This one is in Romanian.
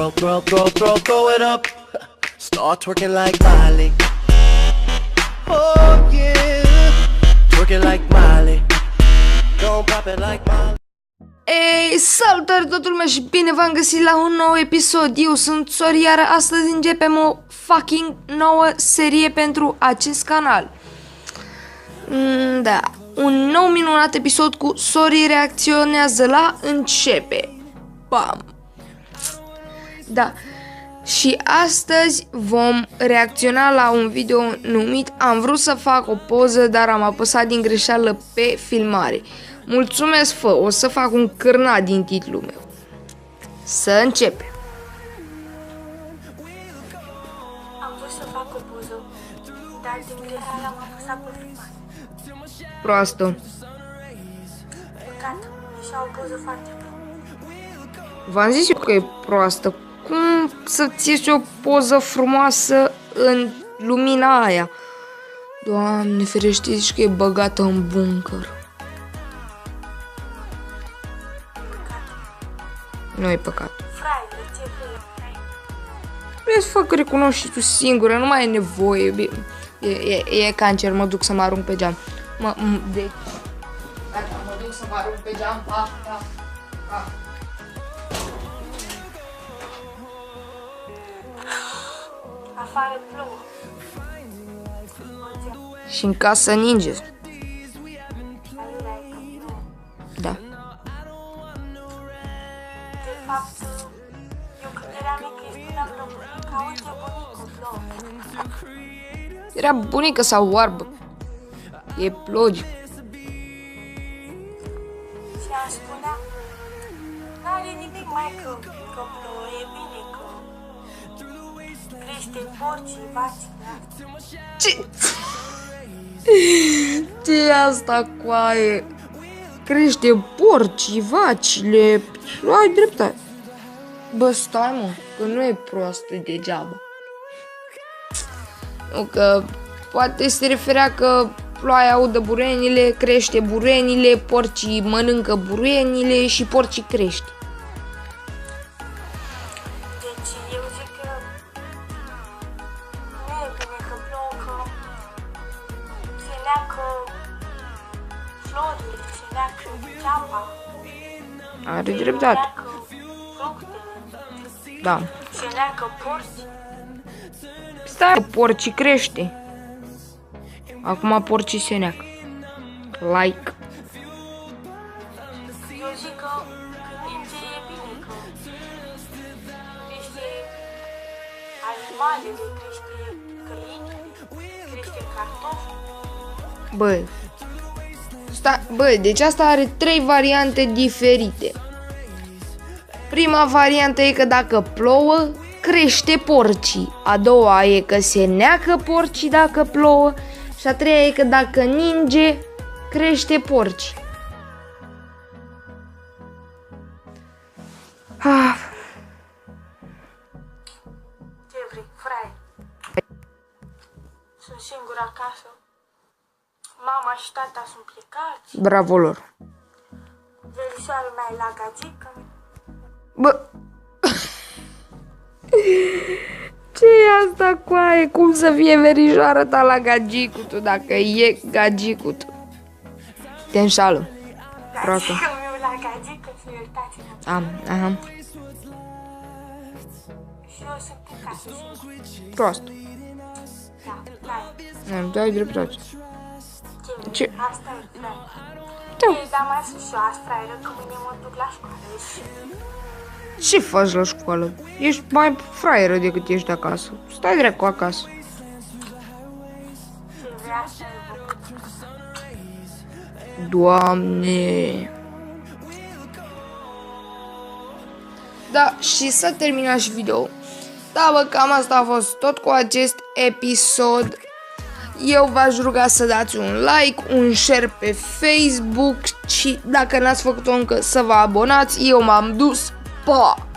throw it up. Start twerking like Miley. Oh yeah, twerking like Miley. Don't pop it like Miley. Ei, salutare toată lumea și bine v-am găsit la un nou episod. Eu sunt Sori, iar astăzi începem o fucking nouă serie pentru acest canal. Da, un nou minunat episod cu Sori reacționează la începe. Bam! Da, și astăzi vom reacționa la un video numit Am vrut să fac o poză, dar am apăsat din greșeală pe filmare. Mulțumesc, fă, o să fac un cârnat din titlul meu. Să începem. Am vrut să fac o poză, dar din greșeală am apăsat pe filmare. Proastă. Păcat, așa o poză foarte bună. V-am zis eu că e proastă. Cum să-ți ieși o poză frumoasă în lumina aia? Doamne ferește, zici că e băgată în bunker. Nu e păcat. Fraile, ce vrei? Vrei să fac recunoști și tu singură, nu mai e nevoie. E cancer, mă duc să mă arunc pe geam. Deci... Gata, mă duc să mă arunc pe geam. Pa. Afară plouă. Și în casă ninge. Da. De fapt, eu când eram mică îi spuneam la bunica, uite bunicu, plouă. Era bunică sau oarbă. E logic. Și am spunea, n-are nimic mai că plouă, e bine că crește porcii, vacile. Ce e asta, coaie? Crește porcii, vacile. Ai dreptate. Bă, stai, mă, că nu e proastă degeaba. Nu, că poate se referea că ploaia udă burenile, crește burenile, porcii mănâncă burenile și porcii crește. Deci eu zic că nu e bine că plouă, că se neacă florile, se neacă ceapa, Are se dreptate. neacă fructele, Da. se neacă porci. Stai, porcii crește. Acum porcii se neacă. Like. Eu zic că ninge e bine, că crește animalele, crește găinile, crește cartofi. Bă, deci asta are 3 variante diferite. Prima variantă e că dacă plouă, crește porcii. A doua e că se neacă porcii dacă plouă. Și a treia e că dacă ninge, crește porcii. Ce vrei, frate? Sunt singur acasă. Mama și tata sunt plecați. Bravo lor. Verișoara mea e la gagică. Bă, ce e asta, coaie? Cum să fie verișoara ta la gagicul tu, dacă e gagicul tu? Te înșală. Proastă. Gagică meu la gagică și iertați-mă. Aha. Și eu sunt în casă și Proastă. da, Nu, dai dreptate. Ce? Asta e, frate. Da. Ei, dar mai sunt și eu azi, fraieră, că mâine mă duc la școală și... Ce faci la școală? Ești mai fraieră decât ești acasă. Stai dracu acasă. Ce vrea să vă. Doamne. Da, și s-a terminat și video. Da, bă, cam asta a fost tot cu acest episod. Eu v-aș ruga să dați un like, un share pe Facebook și dacă n-ați făcut-o încă să vă abonați. Eu m-am dus. Pa!